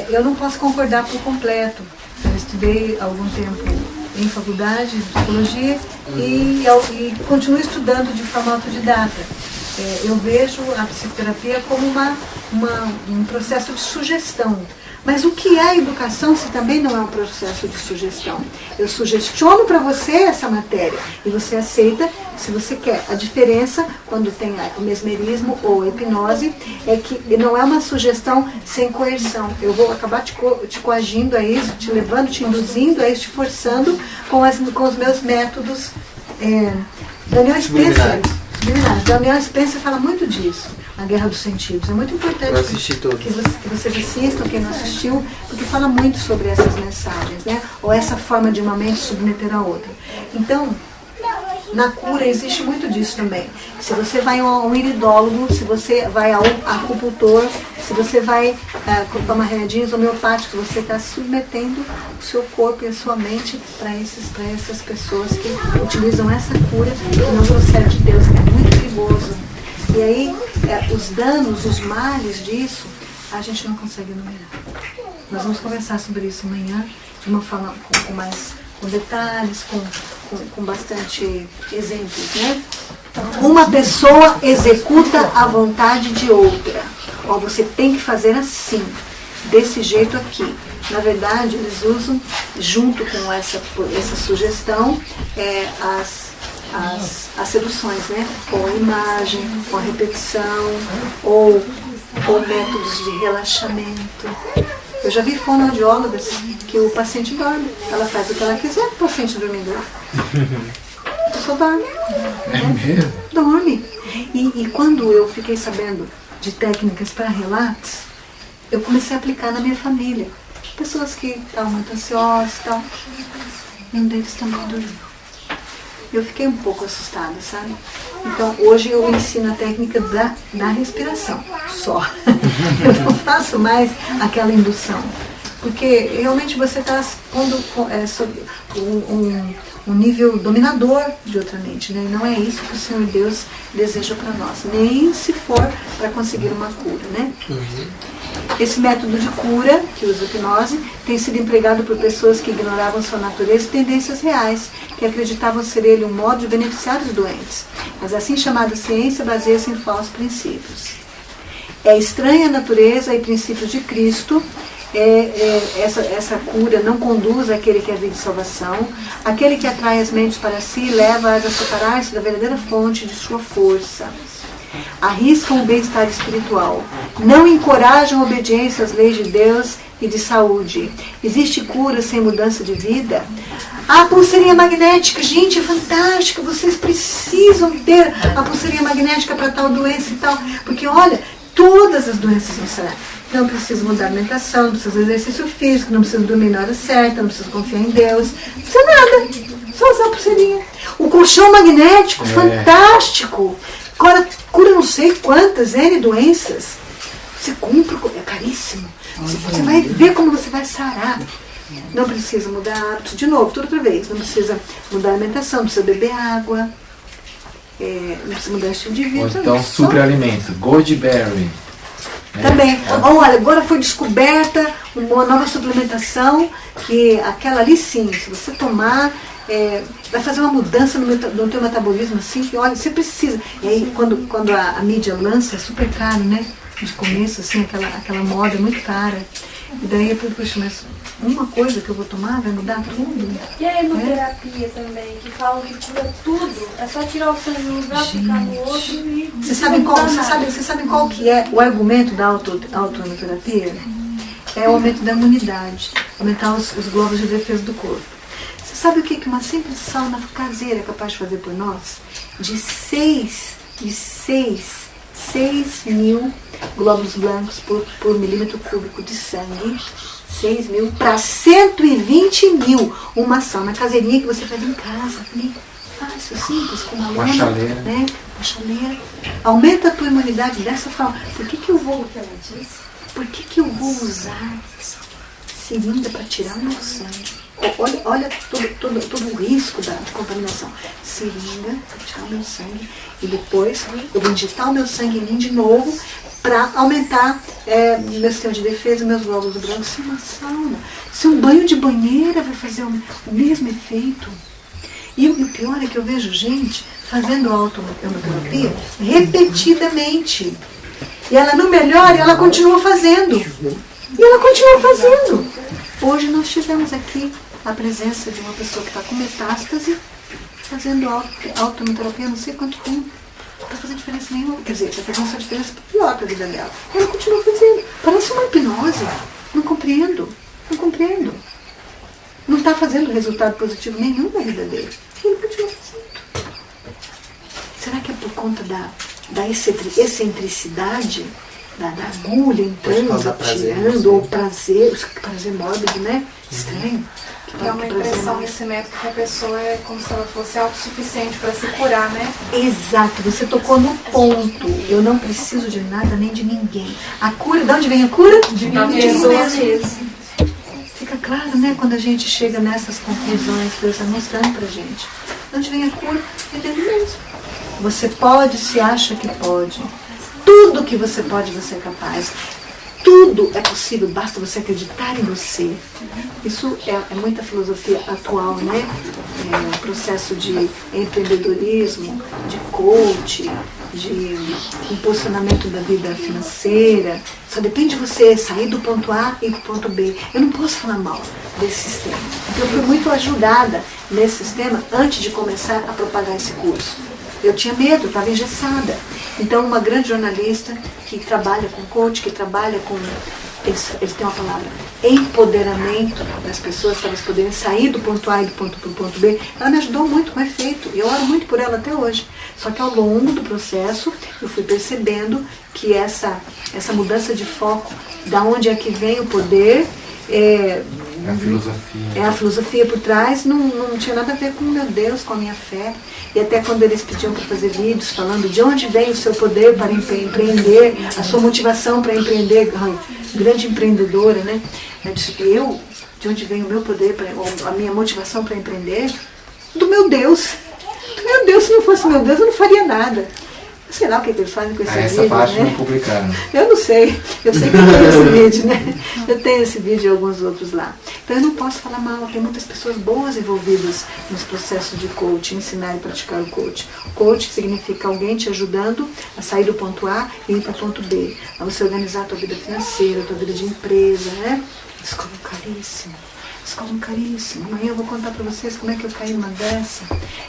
Eu não posso concordar por completo. Eu estudei há algum tempo em faculdade de psicologia e continuo estudando de forma autodidata. Eu vejo a psicoterapia como um processo de sugestão. Mas o que é a educação se também não é um processo de sugestão? Eu sugestiono para você essa matéria e você aceita se você quer. A diferença, quando tem o mesmerismo ou a hipnose, é que não é uma sugestão sem coerção. Eu vou acabar te coagindo a isso, te levando, te induzindo a isso, te forçando com os meus métodos. Daniel Spencer fala muito disso, A Guerra dos Sentidos. É muito importante que vocês assistam, quem não assistiu, porque fala muito sobre essas mensagens, né? Ou essa forma de uma mente submeter a outra. Então, na cura existe muito disso também. Se você vai a um iridólogo, se você vai a um acupuntor, se você vai tomar remedinhos homeopáticos, você está submetendo o seu corpo e a sua mente para essas pessoas que utilizam essa cura, que não procede de Deus, que é muito perigoso. E aí, os danos, os males disso, a gente não consegue enumerar. Nós vamos conversar sobre isso amanhã, de uma forma com detalhes, com bastante exemplos, né? Uma pessoa executa a vontade de outra. Ó, você tem que fazer assim, desse jeito aqui. Na verdade, eles usam, junto com essa sugestão, as seduções, né? Com a imagem, com a repetição, ou métodos de relaxamento. Eu já vi fonoaudiólogas que o paciente dorme. Ela faz o que ela quiser, o paciente dormindo lá. A pessoa dorme. Né? Dorme. E quando eu fiquei sabendo de técnicas para relax, eu comecei a aplicar na minha família. Pessoas que estavam muito ansiosas e tal. E um deles também dormiu. Eu fiquei um pouco assustada, sabe? Então, hoje eu ensino a técnica da respiração, só. Eu não faço mais aquela indução. Porque realmente você está pondo sobre um nível dominador de outra mente, né? E não é isso que o Senhor Deus deseja para nós. Nem se for para conseguir uma cura, né? Esse método de cura, que usa a hipnose, tem sido empregado por pessoas que ignoravam sua natureza e tendências reais, que acreditavam ser ele um modo de beneficiar os doentes. Mas a assim chamada ciência baseia-se em falsos princípios. É estranha a natureza e princípios de Cristo. Essa cura não conduz àquele que é a vida de salvação. Aquele que atrai as mentes para si leva-as a separar-se da verdadeira fonte de sua força. Arriscam o bem-estar espiritual. Não encorajam a obediência às leis de Deus e de saúde. Existe cura sem mudança de vida? A pulseirinha magnética, gente, é fantástica. Vocês precisam ter a pulseirinha magnética para tal doença e tal. Porque, olha, todas as doenças vão sarar. Não precisa mudar a alimentação, não precisa fazer exercício físico, não precisa dormir na hora certa, não precisa confiar em Deus. Não precisa nada. Só usar a pulseirinha. O colchão magnético, fantástico. Cura não sei quantas N doenças. Você compra, é caríssimo. Você vai ver como você vai sarar. Não precisa mudar hábitos, de novo, tudo outra vez. Não precisa mudar a alimentação, não precisa beber água. Não precisa mudar o estilo de vida. Ou então, superalimento, Goldberry. Também. Olha, agora foi descoberta uma nova suplementação, que aquela ali sim, se você tomar, vai fazer uma mudança no teu metabolismo, assim, que olha, você precisa. E aí, quando a mídia lança, é super caro, né? De começo, assim, aquela moda muito cara. E daí eu falei, poxa, mas uma coisa que eu vou tomar vai mudar tudo. E a hemoterapia também, que falam que cura tudo. É só tirar o sangue no lugar, ficar no outro e... Vocês sabem qual que é o argumento da autoimunoterapia? É o aumento da imunidade, aumentar os glóbulos de defesa do corpo. Você sabe o que uma simples sauna caseira é capaz de fazer por nós? De 6 mil glóbulos brancos por milímetro cúbico de sangue, 6 mil para 120 mil. Uma sauna caseirinha que você faz em casa, né? Fácil, simples, com uma chaleira. Né? Uma chaleira. Aumenta a tua imunidade dessa forma. Por que eu vou usar seringa para tirar o meu sangue? Olha todo o risco de contaminação. Seringa para tirar o meu sangue. E depois eu vou injetar o meu sangue em mim de novo para aumentar meu sistema de defesa, meus glóbulos brancos. Se uma sauna, se um banho de banheira vai fazer o mesmo efeito. E o pior é que eu vejo gente fazendo autoimunoterapia repetidamente. E ela não melhora e ela continua fazendo. Hoje nós tivemos aqui a presença de uma pessoa que está com metástase, fazendo autoimunoterapia não sei quanto tempo. Não está fazendo diferença nenhuma. Quer dizer, está fazendo essa diferença pior para a vida dela. Ela continua fazendo. Parece uma hipnose. Não compreendo. Não está fazendo resultado positivo nenhum na vida dele. Ele continua fazendo. Será que é por conta da excentricidade? Da agulha entrando, tirando, ou prazer mórbido, né? Estranho. É uma impressão nesse método que a pessoa é como se ela fosse autossuficiente para se curar, né? Exato, você tocou no ponto. Eu não preciso de nada nem de ninguém. A cura, de onde vem a cura? De mim mesmo. Fica claro, né? Quando a gente chega nessas conclusões que Deus está mostrando pra gente. De onde vem a cura? É dele mesmo. Você pode, se acha que pode. Tudo que você pode, você é capaz. Tudo é possível, basta você acreditar em você. Isso é muita filosofia atual, né? É um processo de empreendedorismo, de coach, de impulsionamento da vida financeira. Só depende de você sair do ponto A e do ponto B. Eu não posso falar mal desse sistema, porque eu fui muito ajudada nesse sistema antes de começar a propagar esse curso. Eu tinha medo, estava engessada. Então, uma grande jornalista que trabalha com coach, que trabalha com... Eles têm uma palavra, empoderamento das pessoas para elas poderem sair do ponto A e do ponto B. Ela me ajudou muito com efeito. E eu oro muito por ela até hoje. Só que ao longo do processo, eu fui percebendo que essa mudança de foco, da onde é que vem o poder... A filosofia. A filosofia por trás não tinha nada a ver com meu Deus, com a minha fé. E até quando eles pediam para fazer vídeos falando de onde vem o seu poder para empreender, a sua motivação para empreender, grande empreendedora, né? Eu disse, de onde vem o meu poder, a minha motivação para empreender? Do meu Deus. Do meu Deus, se não fosse meu Deus, eu não faria nada. Sei lá o que eles fazem com esse vídeo, essa parte né? não publicaram. Eu não sei. Eu sei que eu tenho esse vídeo, né? Eu tenho esse vídeo e alguns outros lá. Então eu não posso falar mal. Tem muitas pessoas boas envolvidas nos processos de coaching, ensinar e praticar o coaching. Coaching significa alguém te ajudando a sair do ponto A e ir para o ponto B. A você organizar a tua vida financeira, a tua vida de empresa, né? Eles cobram caríssimo. Amanhã eu vou contar para vocês como é que eu caí numa dessa.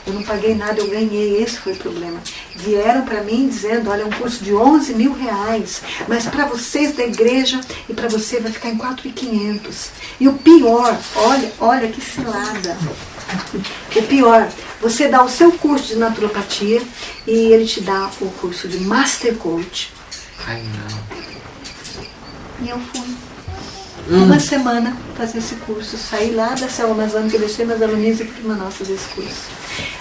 Eu não paguei nada, eu ganhei. Esse foi o problema. Vieram para mim dizendo, olha, é um curso de 11 mil reais, mas para vocês da igreja e para você vai ficar em 4.500. E o pior, olha que cilada. O pior, você dá o seu curso de naturopatia e ele te dá o curso de Master Coach. Ai, não. E eu fui. uma semana fazer esse curso. Saí lá da Selva Amazônica, deixei meus alunos e fui para Manaus fazer esse curso.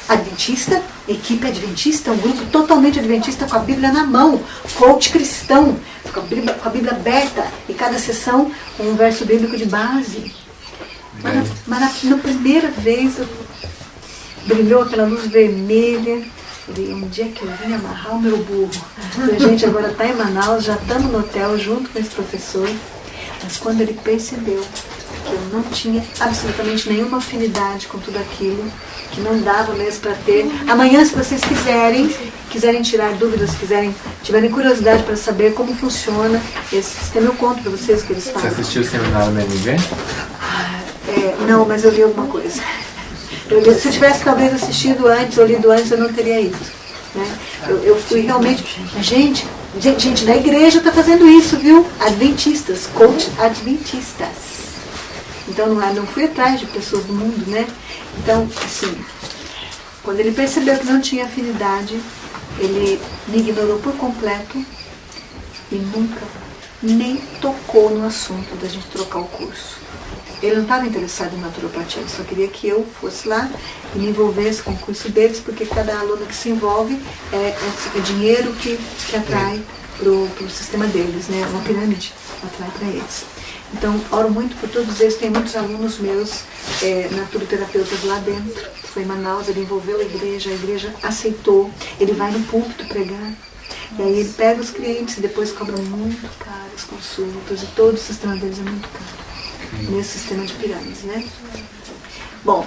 Adventista, equipe adventista, um grupo totalmente adventista com a Bíblia na mão, coach cristão, com a Bíblia aberta, e cada sessão com um verso bíblico de base. Mas na primeira vez brilhou aquela luz vermelha. Falei, onde é que eu vim amarrar o meu burro? E a gente agora está em Manaus, já estamos no hotel junto com esse professor. Mas quando ele percebeu que eu não tinha absolutamente nenhuma afinidade com tudo aquilo, que não dava mesmo para ter. Amanhã, se vocês quiserem tirar dúvidas, tiverem curiosidade para saber como funciona esse sistema, eu conto para vocês o que eles falam. Você assistiu o seminário da MV? Não, mas eu li alguma coisa. Se eu tivesse talvez assistido antes ou lido antes, eu não teria ido. Né? Eu fui realmente... Gente, da igreja está fazendo isso, viu? Adventistas, coach adventistas. Então não fui atrás de pessoas do mundo, né? Então, assim, quando ele percebeu que não tinha afinidade, ele me ignorou por completo e nunca nem tocou no assunto da gente trocar o curso. Ele não estava interessado em naturopatia, ele só queria que eu fosse lá e me envolvesse com o curso deles, porque cada aluno que se envolve é dinheiro que atrai para o sistema deles, né? Uma pirâmide atrai para eles. Então, oro muito por todos eles. Tem muitos alunos meus, naturoterapeutas lá dentro. Foi em Manaus, ele envolveu a igreja aceitou. Ele vai no púlpito pregar. E aí ele pega os clientes e depois cobra muito caro as consultas. E todo o sistema deles é muito caro. Nesse sistema de pirâmides, né? Bom,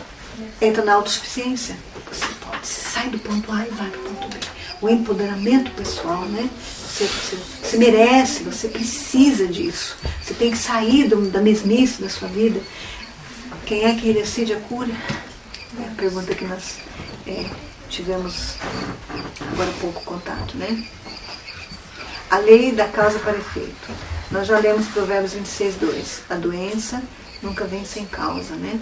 entra na autossuficiência. Você sai do ponto A e vai para o ponto B. O empoderamento pessoal, né? Você merece, você precisa disso. Você tem que sair da mesmice da sua vida. Quem é que decide a cura? É a pergunta que nós tivemos agora há pouco contato, né? A lei da causa para efeito. Nós já lemos Provérbios 26:2. A doença nunca vem sem causa, né?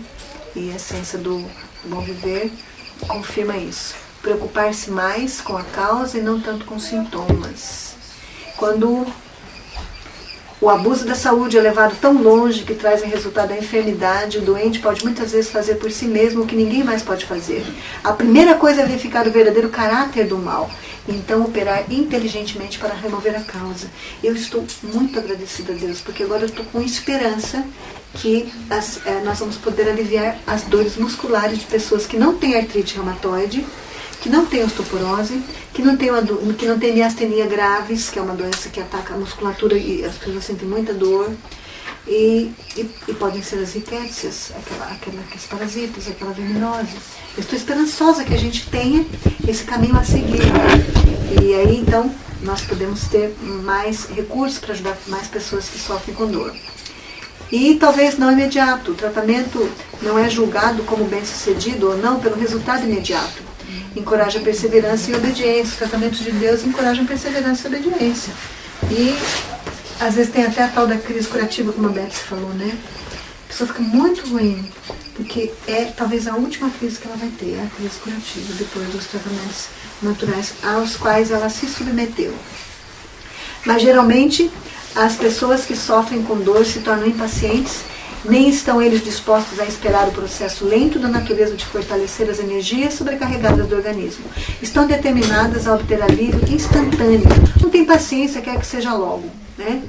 E a essência do bom viver confirma isso. Preocupar-se mais com a causa e não tanto com sintomas. Quando o abuso da saúde é levado tão longe que traz em resultado a enfermidade, o doente pode muitas vezes fazer por si mesmo o que ninguém mais pode fazer. A primeira coisa é verificar o verdadeiro caráter do mal, e então operar inteligentemente para remover a causa. Eu estou muito agradecida a Deus, porque agora eu estou com esperança que nós vamos poder aliviar as dores musculares de pessoas que não têm artrite reumatoide, que não tem osteoporose, que não tem miastenia graves, que é uma doença que ataca a musculatura e as pessoas sentem muita dor, e podem ser as ricécias, aqueles parasitas, aquela verminose. Eu estou esperançosa que a gente tenha esse caminho a seguir. E aí, então, nós podemos ter mais recursos para ajudar mais pessoas que sofrem com dor. E talvez não imediato. O tratamento não é julgado como bem-sucedido ou não pelo resultado imediato. Encoraja a perseverança e obediência. Os tratamentos de Deus encorajam a perseverança e obediência. E às vezes tem até a tal da crise curativa, como a Beth falou, né? A pessoa fica muito ruim, porque é talvez a última crise que ela vai ter, a crise curativa, depois dos tratamentos naturais aos quais ela se submeteu. Mas geralmente as pessoas que sofrem com dor se tornam impacientes, nem estão eles dispostos a esperar o processo lento da natureza de fortalecer as energias sobrecarregadas do organismo. Estão determinadas a obter alívio instantâneo. Não tem paciência, quer que seja logo, né?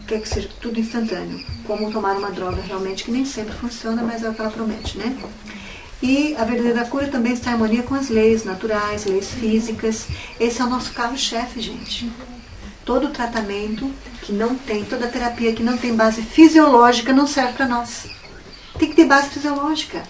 Quer que seja tudo instantâneo. Como tomar uma droga realmente, que nem sempre funciona, mas é o que ela promete, né? E a verdadeira cura também está em harmonia com as leis naturais, leis físicas. Esse é o nosso carro-chefe, gente. Todo tratamento que não tem, toda terapia que não tem base fisiológica não serve para nós. Tem que ter base fisiológica.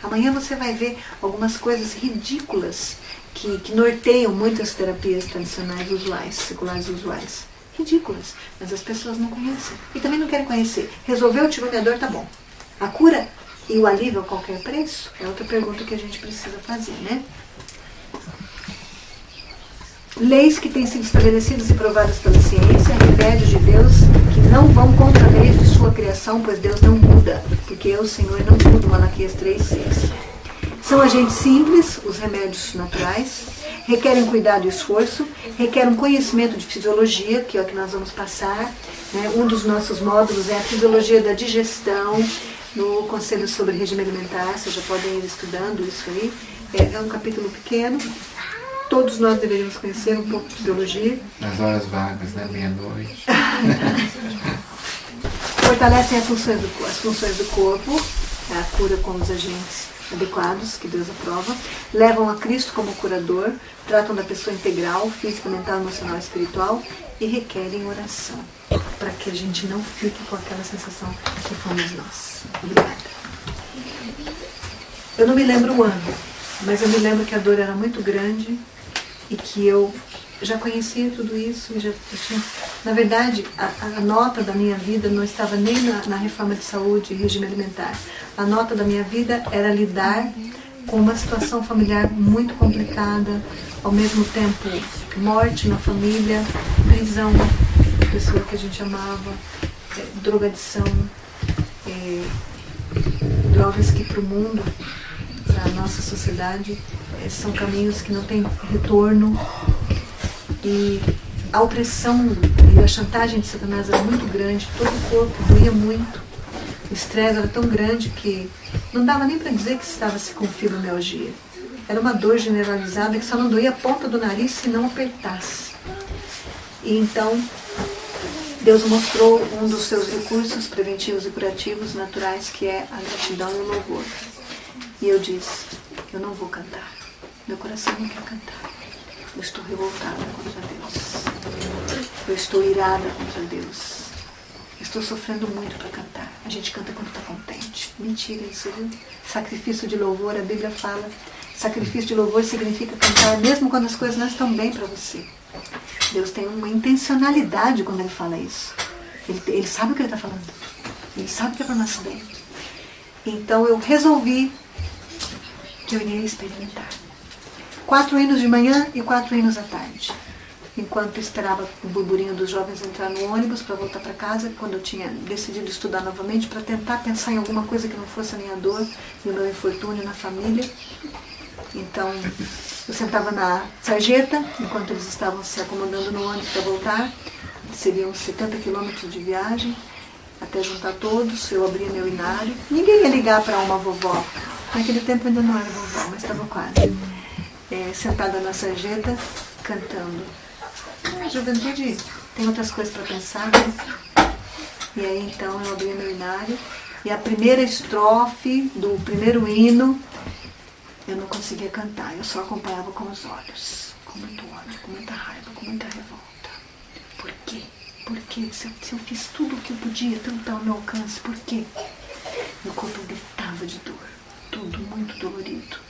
Amanhã você vai ver algumas coisas ridículas que norteiam muitas terapias tradicionais usuais, seculares usuais. Ridículas, mas as pessoas não conhecem. E também não querem conhecer. Resolveu, tirou minha dor, tá bom. A cura e o alívio a qualquer preço é outra pergunta que a gente precisa fazer, né? Leis que têm sido estabelecidas e provadas pela ciência, remédios de Deus que não vão contra leis de sua criação, pois Deus não muda, porque eu, Senhor, não mudo. Malaquias 3:6. São agentes simples, os remédios naturais. requerem cuidado e esforço, requer um conhecimento de fisiologia, que é o que nós vamos passar. Né? Um dos nossos módulos é a fisiologia da digestão, no Conselho sobre Regime Alimentar, vocês já podem ir estudando isso aí. É um capítulo pequeno, todos nós deveríamos conhecer um pouco de fisiologia. Nas horas vagas, né? Meia-noite. Fortalecem as funções do corpo, a cura com os agentes adequados, que Deus aprova, levam a Cristo como curador, tratam da pessoa integral, física, mental, emocional e espiritual, e requerem oração, para que a gente não fique com aquela sensação que fomos nós. Obrigada. Eu não me lembro o ano, mas eu me lembro que a dor era muito grande e que eu já conhecia tudo isso. E já tinha, na verdade, a nota da minha vida não estava nem na reforma de saúde e regime alimentar. A nota da minha vida era lidar com uma situação familiar muito complicada, ao mesmo tempo morte na família, prisão da pessoa que a gente amava, drogadição, drogas que para o mundo, para a nossa sociedade, são caminhos que não têm retorno. E a opressão e a chantagem de Satanás era muito grande, todo o corpo doía muito, o estresse era tão grande que não dava nem para dizer que estava-se com fibromialgia. Era uma dor generalizada que só não doía a ponta do nariz se não apertasse. E então, Deus mostrou um dos seus recursos preventivos e curativos naturais, que é a gratidão e o louvor. E eu disse, eu não vou cantar, meu coração não quer cantar. Eu estou revoltada contra Deus. Eu estou irada contra Deus. Estou sofrendo muito para cantar. A gente canta quando está contente. Mentira isso, viu? Sacrifício de louvor, a Bíblia fala. Sacrifício de louvor significa cantar mesmo quando as coisas não estão bem para você. Deus tem uma intencionalidade quando Ele fala isso. Ele sabe o que Ele está falando. Ele sabe que é para nós bem. Então eu resolvi que eu iria experimentar. 4 hinos de manhã e 4 hinos à tarde. Enquanto esperava o burburinho dos jovens entrar no ônibus para voltar para casa, quando eu tinha decidido estudar novamente para tentar pensar em alguma coisa que não fosse a minha dor e o meu infortúnio na família. Então, eu sentava na sarjeta, enquanto eles estavam se acomodando no ônibus para voltar. Seriam 70 quilômetros de viagem, até juntar todos. Eu abria meu inário. Ninguém ia ligar para uma vovó. Naquele tempo ainda não era vovó, mas estava quase. Sentada na sarjeta, cantando. A juventude tem outras coisas para pensar, né? E aí então eu abri meu inário e a primeira estrofe do primeiro hino eu não conseguia cantar, eu só acompanhava com os olhos, com muito ódio, com muita raiva, com muita revolta. Por quê? Por quê? Se eu fiz tudo o que eu podia, tudo está ao meu alcance, por quê? Meu corpo gritava de dor, tudo muito dolorido.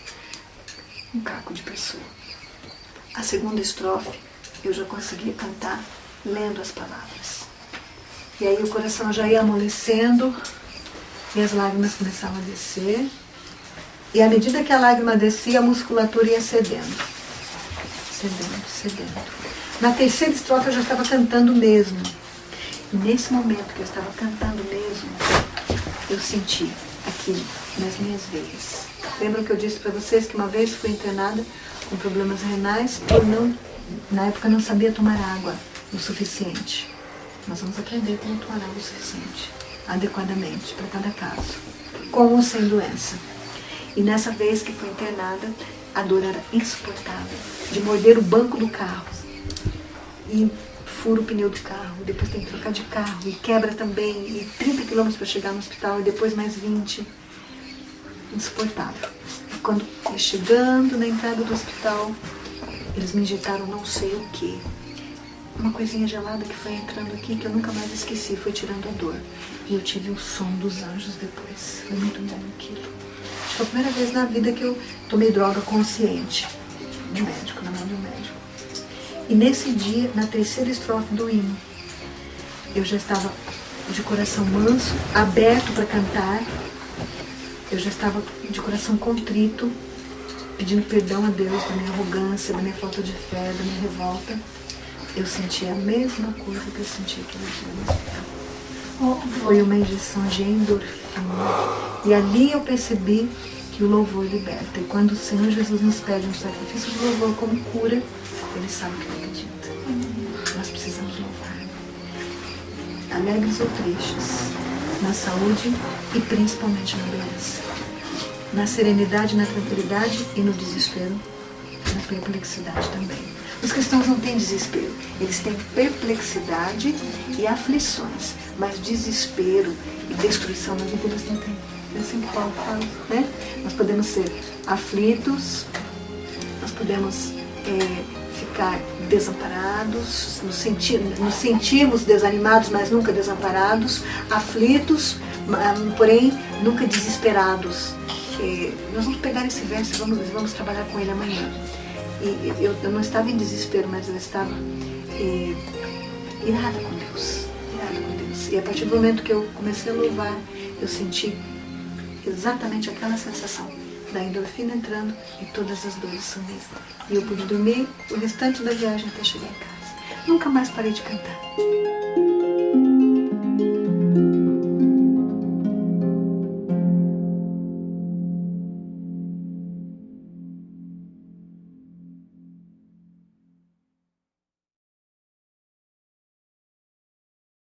Um caco de pessoa. A segunda estrofe eu já conseguia cantar lendo as palavras. E aí o coração já ia amolecendo e as lágrimas começavam a descer. E à medida que a lágrima descia, a musculatura ia cedendo. Cedendo. Na terceira estrofe eu já estava cantando mesmo. E nesse momento que eu estava cantando mesmo, eu senti aqui nas minhas veias. Lembram que eu disse para vocês que uma vez fui internada com problemas renais por na época não sabia tomar água o suficiente. Nós vamos aprender como tomar água o suficiente, adequadamente, para cada caso, com ou sem doença. E nessa vez que fui internada, a dor era insuportável, de morder o banco do carro. E furo o pneu do carro, depois tem que trocar de carro, e quebra também, e 30 quilômetros para chegar no hospital, e depois mais 20. Insuportável. E quando fui chegando na entrada do hospital, eles me injetaram não sei o que. Uma coisinha gelada que foi entrando aqui que eu nunca mais esqueci, foi tirando a dor. E eu tive o som dos anjos depois. Foi muito bom aquilo. Acho que foi a primeira vez na vida que eu tomei droga consciente. De um médico, na mão de um médico. E nesse dia, na terceira estrofe do hino, eu já estava de coração manso, aberto para cantar. Eu já estava de coração contrito, pedindo perdão a Deus da minha arrogância, da minha falta de fé, da minha revolta. Eu senti a mesma coisa que eu senti aquele dia no hospital. Foi uma injeção de endorfina. E ali eu percebi que o louvor liberta. E quando o Senhor Jesus nos pede um sacrifício de louvor como cura, Ele sabe o que é pedido. Nós precisamos louvar. Alegres ou tristes, na saúde e principalmente na doença. Na serenidade, na tranquilidade e no desespero, na perplexidade também. Os cristãos não têm desespero, eles têm perplexidade e aflições, mas desespero e destruição na vida eles não têm. É assim que Paulo fala, né? Nós podemos ser aflitos, nós podemos ficar desamparados, nos sentimos desanimados, mas nunca desamparados, aflitos, porém nunca desesperados. Nós vamos pegar esse verso e vamos trabalhar com ele amanhã. E eu não estava em desespero, mas eu estava irada com Deus. E a partir do momento que eu comecei a louvar, eu senti exatamente aquela sensação da endorfina entrando e todas as dores sumindo. E eu pude dormir o restante da viagem até chegar em casa. Nunca mais parei de cantar.